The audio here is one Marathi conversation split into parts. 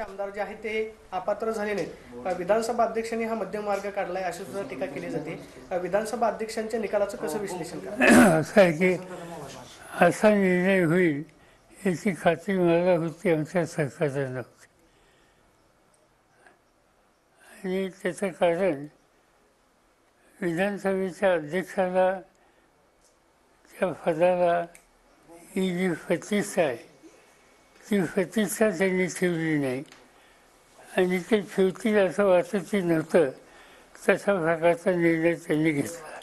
भाजपचे आमदार जे आहेत ते अपात्र झाले नाहीत. विधानसभा अध्यक्षांनी हा मध्यम मार्ग काढलाय अशी सुद्धा टीका केली जाते. विधानसभा अध्यक्षांच्या निकालाचं कसं विश्लेषण करा? असं आहे की असा निर्णय होईल याची खात्री मला होती, आमच्या सरकारला नव्हती. आणि त्याचं कारण विधानसभेच्या अध्यक्षाला त्या पदाला ही जी प्रतिष्ठा आहे ती प्रतिष्ठा त्यांनी ठेवली नाही आणि ते ठेवतील असं वाटतही नव्हतं. तशा प्रकारचा निर्णय त्यांनी घेतला.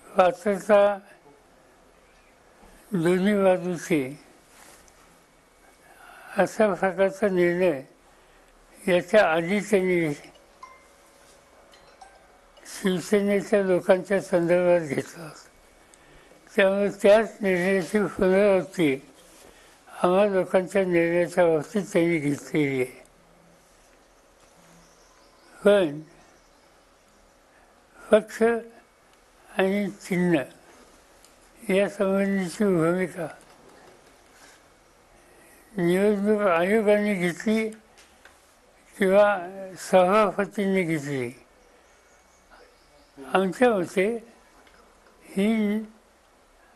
पात्रता दोन्ही बाजूची अशा प्रकारचा निर्णय याच्या आधी त्यांनी शिवसेनेच्या लोकांच्या संदर्भात घेतला होता. त्यामुळे त्याच निर्णयाची पुनरावृत्ती आम्हा लोकांच्या निर्णयाच्या बाबतीत त्यांनी घेतलेली आहे. पण पक्ष आणि चिन्ह या संबंधीची भूमिका निवडणूक आयोगाने घेतली किंवा सभापतींनी घेतली, आमच्या मते ही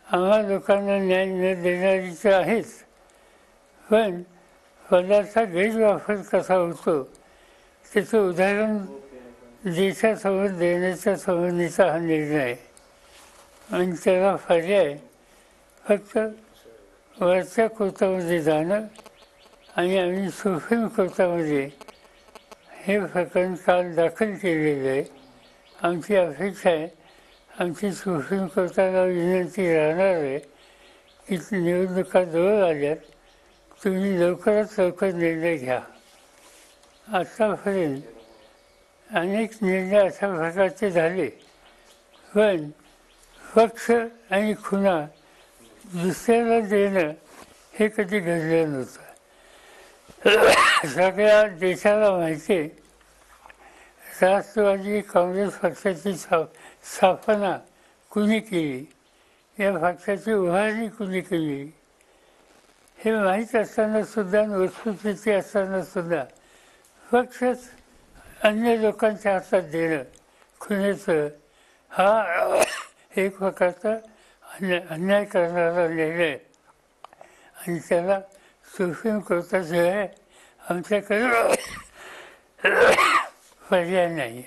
आम्हा लोकांना न्याय न देणारी तर आहेच, पण पदाचा गैरवापर कसा होतो त्याचं उदाहरण देशासमोर देण्याच्या संबंधीचा हा निर्णय आहे. आणि त्याला पर्याय फक्त वरच्या कोर्टामध्ये जाणं आणि आम्ही सुप्रीम कोर्टामध्ये हे प्रकरण काल दाखल केलेलं आहे. आमची अपेक्षा आहे, आमची सुप्रीम कोर्टाला विनंती राहणार आहे की निवडणुका जवळ आल्यात, तुम्ही लवकरात लवकर निर्णय घ्या. आत्तापर्यंत अनेक निर्णय अशा प्रकारचे झाले, पण पक्ष आणि खुणा दुसऱ्याला देणं हे कधी घडलं नव्हतं. सगळ्या देशाला माहिती आहे राष्ट्रवादी काँग्रेस पक्षाची स्थापना कुणी केली, या पक्षाची उभारणी कुणी केली हे माहीत असताना सुद्धा, वस्तुस्थिती असताना सुद्धा पक्षच अन्य लोकांच्या हातात देणं खुनेचं हा एक प्रकारचा अन्याय करणारा निर्णय. आणि त्याला सुप्रीम कोर्टाशिवाय आमच्याकडे पर्याय नाही.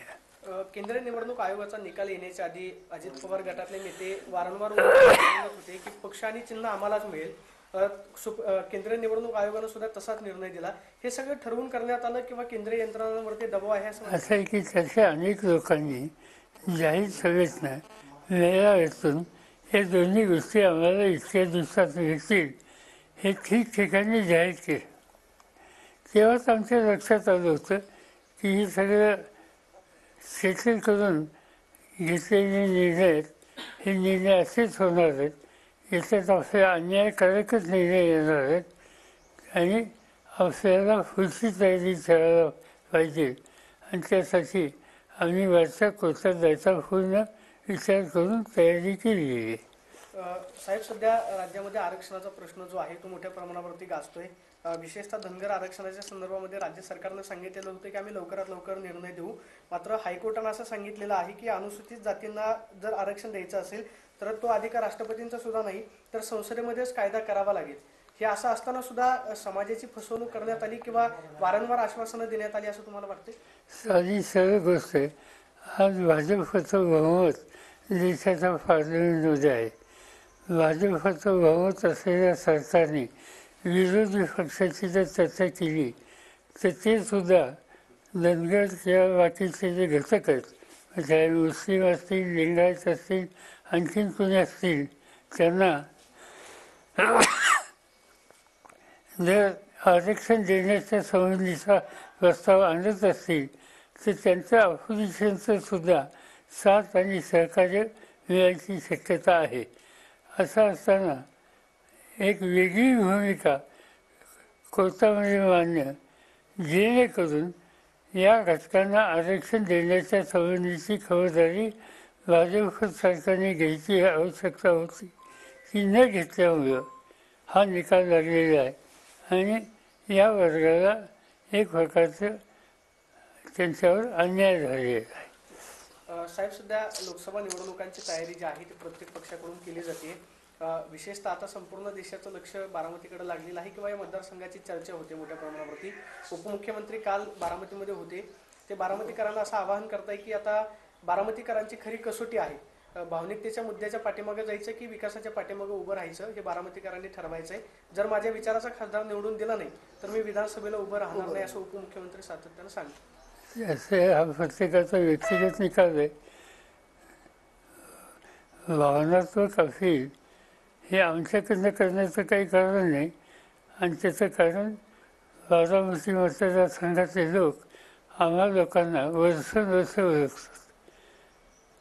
केंद्रीय निवडणूक आयोगाचा निकाल येण्याच्या आधी अजित पवार गटातले नेते वारंवार म्हणत होते की पक्ष आणि चिन्ह आम्हालाच मिळेल. केंद्रीय निवडणूक आयोगानं सुद्धा तसाच निर्णय दिला. हे सगळं ठरवून करण्यात आलं किंवा केंद्रीय यंत्रणांवरती दबाव आहे असं आहे की तशा अनेक लोकांनी जाहीर सभेतनं मेळाव्यातून हे दोन्ही गोष्टी आम्हाला इतक्या दिवसात मिळतील हे ठिकठिकाणी जाहीर केलं. तेव्हाच आमच्या लक्षात आलं होतं की हे सगळं सेटल करून घेतलेले निर्णय आहेत, हे निर्णय असेच होणार आहेत, याच्यात आपल्याला अन्यायकारकच निर्णय येणार आहेत आणि आपल्याला पुढची तयारी करायला पाहिजे. आणि त्यासाठी आम्ही वरच्या कोर्टात जायचा पूर्ण विचार करून तयारी केली आहे. साहेब, सध्या राज्यामध्ये आरक्षणाचा प्रश्न जो आहे तो मोठ्या प्रमाणावरती गाजतोय. विशेषतः धनगर आरक्षणाच्या संदर्भामध्ये राज्य सरकारनं सांगितलेलं होतं की आम्ही लवकरात लवकर निर्णय देऊ. मात्र हायकोर्टानं असं सांगितलेलं आहे की अनुसूचित जातींना जर आरक्षण द्यायचं असेल तर तो अधिकार राष्ट्रपतींचा सुद्धा नाही तर संसदेमध्येच कायदा करावा लागेल. हे असं असताना सुद्धा समाजाची फसवणूक करण्यात आली किंवा वारंवार आश्वासनं देण्यात आली असं तुम्हाला वाटते? साधी सरळ गोष्ट आहे. आज भाजपचं बहुमत देशाच्या पार्लमेंटमध्ये आहे. भाजपचं बहुमत असलेल्या सरकारने विरोधी पक्षाची जर चर्चा केली तर ते सुद्धा धनगर किंवा बाकीचे जे घटक आहेत, म्हणजे मुस्लिम असतील, लिंगायत असतील, आणखीन कोणी असतील, त्यांना जर आरक्षण देण्याच्या संबंधीचा प्रस्ताव आणत असतील तर त्यांच्या अपोजिशनचं सुद्धा साथ आणि सहकार्य मिळायची शक्यता आहे. असं असताना एक वेगळी भूमिका कोर्टामध्ये मांडणं जेणेकरून या घटकांना आरक्षण देण्याच्या संबंधीची खबरदारी भाजप सरकारने घ्यायची आवश्यकता होती, ती न घेतल्यामुळं हा निकाल लागलेला आहे. आणि या वर्गाला एक प्रकारचं त्यांच्यावर अन्याय झालेला आहे. साहेब, सध्या लोकसभा निवडणुकांची तयारी जी आहे ती प्रत्येक पक्षाकडून केली जाते. विशेषतः आता संपूर्ण देशाचं लक्ष बारामतीकडे लागलेलं आहे किंवा या मतदारसंघाची चर्चा होते मोठ्या प्रमाणावरती. उपमुख्यमंत्री काल बारामतीमध्ये होते. ते बारामतीकरांना असं आवाहन करताय की आता बारामतीकरांची खरी कसोटी आहे, भावनिकतेच्या मुद्द्याच्या पाठीमागे जायचं की विकासाच्या पाठीमागे उभं राहायचं हे बारामतीकरांनी ठरवायचं आहे. जर माझ्या विचाराचा खासदार निवडून दिला नाही तर मी विधानसभेला उभं राहणार नाही असं उपमुख्यमंत्री सातत्यानं सांगतात. असे हा प्रत्येकाचा व्यक्तिगत निकाल आहे. भावनात्मक असेल हे आमच्याकडनं करण्याचं काही कारण नाही. आणि त्याचं कारण बारामती मतदारसंघातले लोक आम्हा लोकांना वर्षानुवर्ष ओळखतात.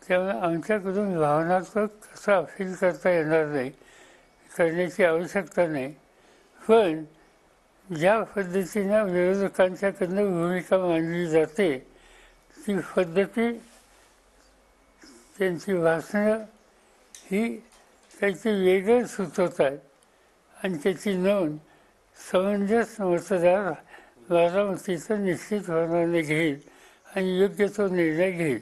त्यामुळे आमच्याकडून भावनात्मक असं अपील करता येणार नाही, करण्याची आवश्यकता नाही. पण ज्या पद्धतीनं विरोधकांच्याकडनं भूमिका मांडली जाते ती पद्धती, त्यांची भाषणं ही काहीतरी वेगळं सुचवतात आणि त्याची नोंद समंजस मतदार बारामतीचा निश्चितपणाने घेईल आणि योग्य तो निर्णय घेईल.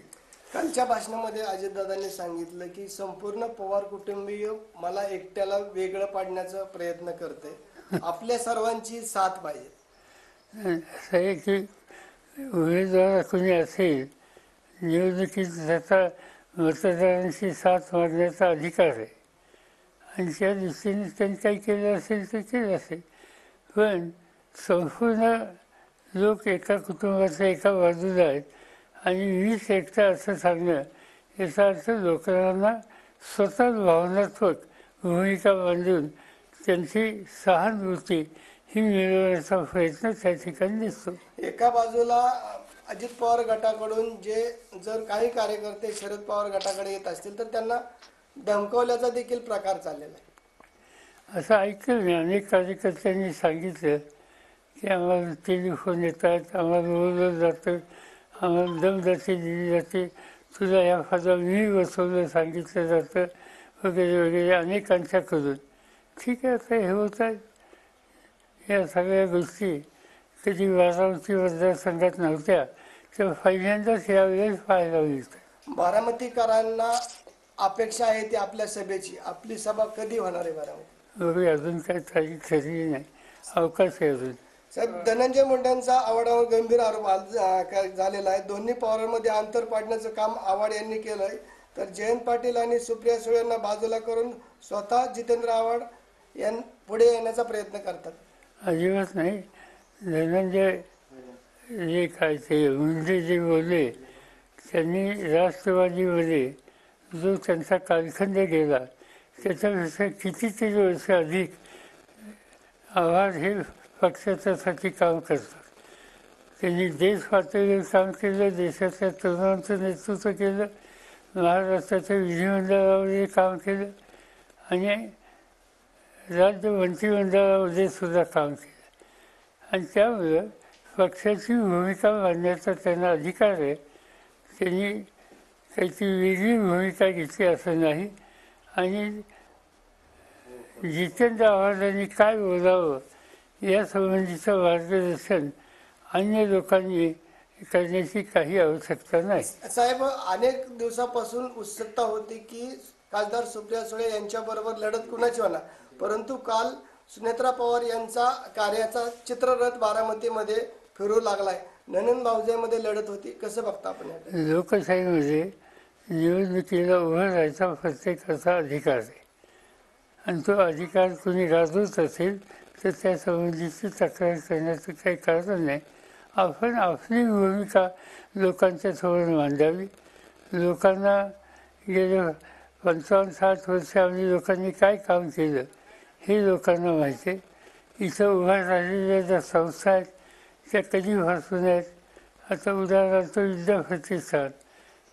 कालच्या भाषणामध्ये अजितदादांनी सांगितलं की संपूर्ण पवार कुटुंबीय मला एकट्याला वेगळं पाडण्याचा प्रयत्न करते, आपल्या सर्वांची साथ पाहिजे. असं आहे की उमेदवार कोणी असेल निवडणुकीत त्याचा मतदारांची साथ मागण्याचा अधिकार आहे आणि त्या दृष्टीने त्यांनी काही केलं असेल तर केलं असेल. पण संपूर्ण लोक एका कुटुंबाच्या एका बाजूला आहेत आणि मीच एकटा असं सांगणं याचा अर्थ लोकांना स्वतः भावनात्मक भूमिका बांधून त्यांची सहानुभूती ही मिळवण्याचा प्रयत्न त्या ठिकाणी दिसतो. एका बाजूला अजित पवार गटाकडून जर काही कार्यकर्ते शरद पवार गटाकडे येत असतील तर त्यांना धमकवल्याचा देखील प्रकार चाललेला आहे. असं ऐकलं मी, अनेक कार्यकर्त्यांनी सांगितलं की आम्हाला टेलिफोन येतात, आम्हाला बोलवलं जातं, आम्हाला दमदाटी दिली जाते, तुला या फादा मी बसवलं सांगितलं जातं वगैरे वगैरे अनेकांच्याकडून. ठीक आहे, आता हे होत आहे. या सगळ्या गोष्टी कधी बारामती मतदारसंघात नव्हत्या तर पहिल्यांदाच यावेळेस पाहायला मिळतं. बारामतीकरांना अपेक्षा आहे ती आपल्या सभेची. आपली सभा कधी होणार आहे बारामती? बघूया, अजून काही तारीख ठरली नाही, अवकाश आहे अजून. साहेब, धनंजय मुंडेंचा आव्हाडावर गंभीर आरोप झालेला आहे. दोन्ही पवारांमध्ये अंतर पाडण्याचं काम आव्हाड यांनी केलंय, तर जयंत पाटील आणि सुप्रिया सुळे यांना बाजूला करून स्वतः जितेंद्र आव्हाड पुढे येण्याचा प्रयत्न करतात. अजिबात नाही. धनंजय जे काय ते मुंडे जे बोलले त्यांनी राष्ट्रवादीमध्ये जो त्यांचा कालखंड गेला त्याच्यापेक्षा कितीतरी वर्ष अधिक आव्हाड हे पक्षाच्यासाठी काम करतात. त्यांनी देश पातळीवर काम केलं, देशातल्या तरुणांचं नेतृत्व केलं, महाराष्ट्राच्या विधिमंडळामध्ये काम केलं आणि राज्य मंत्रिमंडळामध्ये सुद्धा काम केलं. आणि त्यामुळं पक्षाची भूमिका मांडण्याचा त्यांना अधिकार आहे. त्यांनी काहीतरी वेगळी भूमिका घेतली असं नाही. आणि जितेंद्र आव्हाडांनी काय बोलावं यासंबंधीचं मार्गदर्शन अन्य लोकांनी करण्याची काही आवश्यकता नाही. साहेब, अनेक दिवसापासून उत्सुकता होती की खासदार सुप्रिया सुळे यांच्याबरोबर लढत कुणाची होणार, परंतु काल सुनेत्रा पवार यांचा कार्याचा चित्ररथ बारामतीमध्ये फिरू लागलाय. ननंद भाऊजाईमध्ये लढत होती, कसं बघता आपण? लोकशाहीमध्ये निवडणुकीला उभं राहायचा प्रत्येकाचा अधिकार आहे आणि तो अधिकार कोणी गाजवत असेल तर त्या संबंधीची तक्रार करण्याचं काही कारण नाही. आपण आपली भूमिका लोकांच्या समोर मांडावी. लोकांना गेल्या 55-60 वर्ष आम्ही लोकांनी काय काम केलं हे लोकांना माहिती आहे. इथं उभ्या राहिलेल्या ज्या संस्था आहेत त्या कधीपासून आहेत. आता उदाहरणार्थ विद्याप्रतिष्ठान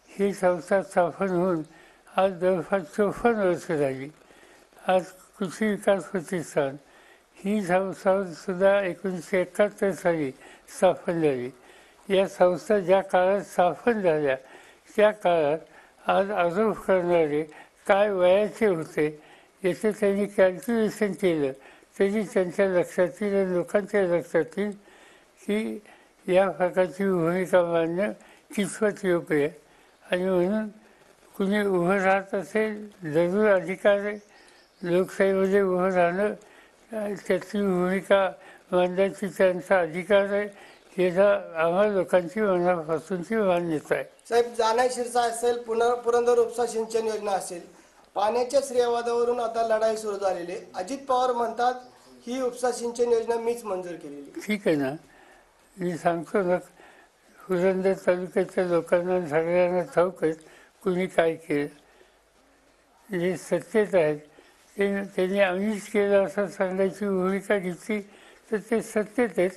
ही संस्था स्थापन होऊन आज जवळपास 54 वर्ष झाली. आज कृषी विकास प्रतिष्ठान ही संस्थासुद्धा 1971 साली स्थापन झाली. या संस्था ज्या काळात स्थापन झाल्या त्या काळात आज आरोप करणारे काय वयाचे होते याचं त्यांनी कॅल्क्युलेशन केलं तरी त्यांच्या लक्षात येईल आणि लोकांच्या लक्षात येईल की या फरकाची भूमिका मांडणं कितपत योग्य आहे. आणि म्हणून कुणी उभं राहत असेल जरूर अधिकार आहे. लोकशाहीमध्ये उभं राहणं त्याची भूमिका मांडण्याची त्यांचा अधिकार आहे. याचा आम्हा लोकांची मनापासूनची मान्यता आहे. साहेब, जाना शिरसा असेल, पुरंदर उपसा सिंचन योजना असेल, पाण्याच्या श्रेयवादावरून आता लढाई सुरू झालेली आहे. अजित पवार म्हणतात ही उपसा सिंचन योजना मीच मंजूर केलेली. ठीक आहे ना, मी सांगतो ना, पुरंदर तालुक्याच्या लोकांना सगळ्यांना ठाऊक आहे कुणी काय केलं. जे सत्तेत आहेत त्यांनी आम्हीच केलं असं सांगायची भूमिका घेतली तर ते सत्तेत आहेत.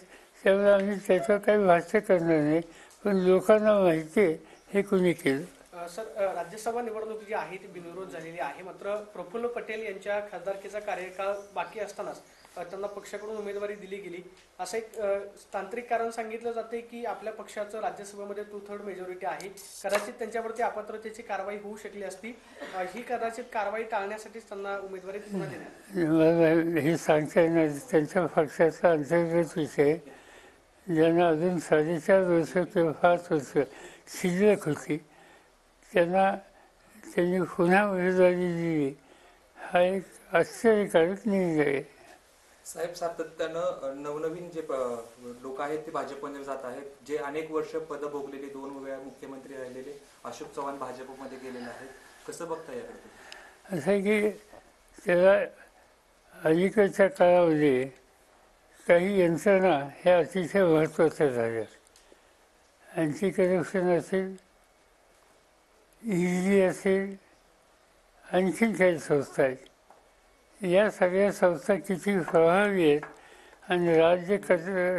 त्यामुळे आम्ही त्याचं काही भाष्य करणार नाही. पण लोकांना माहिती आहे हे कुणी केलं. सर, राज्यसभा निवडणूक जी आहे ती बिनविरोध झालेली आहे. मात्र प्रफुल्ल पटेल यांच्या खासदारकीचा कार्यकाळ बाकी असतानाच त्यांना पक्षाकडून उमेदवारी दिली गेली. असं एक तांत्रिक कारण सांगितलं जाते की आपल्या पक्षाचं राज्यसभेमध्ये 2/3 मेजॉरिटी आहे. कदाचित त्यांच्यावरती अपात्रतेची कारवाई होऊ शकली असती. ही कदाचित कारवाई टाळण्यासाठीच त्यांना उमेदवारी पुन्हा देण्यात. मला हे सांगता येणार. त्यांच्या पक्षाचा अंतर्गत विषय ज्यांना अजून 4.5 वर्ष किंवा 5 वर्ष शिल्लक होती त्यांनी पुन्हा उमेदवारी दिली. हा एक आश्चर्यकारक निर्णय आहे. साहेब, सातत्यानं नवनवीन जे लोक आहेत ते भाजपमध्ये जात आहेत. जे अनेक वर्ष पद भोगलेले, 2 वेळा मुख्यमंत्री राहिलेले अशोक चव्हाण भाजपमध्ये गेलेले आहेत. कसं बघता याकडे? असं आहे की त्याला अलीकडच्या काळामध्ये काही यंत्रणा ह्या अतिशय महत्त्वाच्या झाल्या. अँटी करप्शन असेल, ईडी असेल, आणखीन काही संस्था आहेत. या सगळ्या संस्था किती प्रभावी आहेत आणि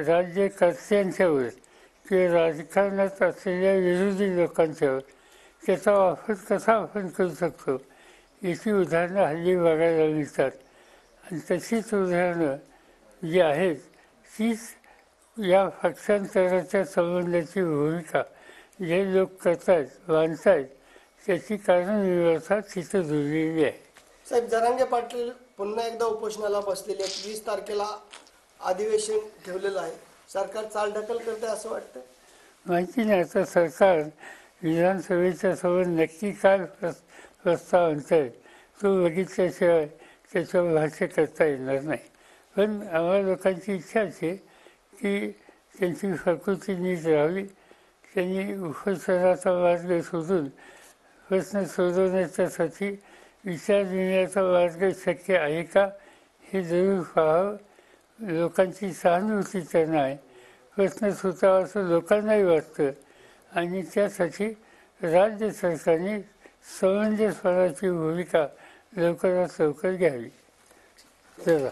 राज्यकर्त्यांच्यावर किंवा राजकारणात असलेल्या विरोधी लोकांच्यावर त्याचा वापर कसा आपण करू शकतो याची उदाहरणं हल्ली बघायला मिळतात. आणि तशीच उदाहरणं जी आहेत तीच या पक्षांतराच्या संबंधाची भूमिका जे लोक करतायत, मानतायत, त्याची कारणव्यवस्था तिथं जुळलेली आहे. साहेब, जरांगे पाटील पुन्हा एकदा उपोषणाला बसलेले आहेत. 20 तारखेला अधिवेशन ठेवलेलं आहे. सरकार चालढकल करते असं वाटतं? माहिती नाही. आता सरकार विधानसभेच्या समोर नक्की काय प्रस्ताव आणतायत तो बघितल्याशिवाय त्याच्यावर भाष्य करता येणार नाही. पण आम्हा लोकांची इच्छा आहे की त्यांची प्रकृती नीट राहावी. त्यांनी उपोषणाचा मार्ग सोडून प्रश्न सोडवण्याच्यासाठी विचार देण्याचा मार्ग शक्य आहे का हे जरूर पाहावं. लोकांची सहानुभूती त्यांना आहे. प्रश्न सुटावा असं लोकांनाही वाटतं आणि त्यासाठी राज्य सरकारने समंजसपणाची भूमिका लवकरात लवकर घ्यावी. चला.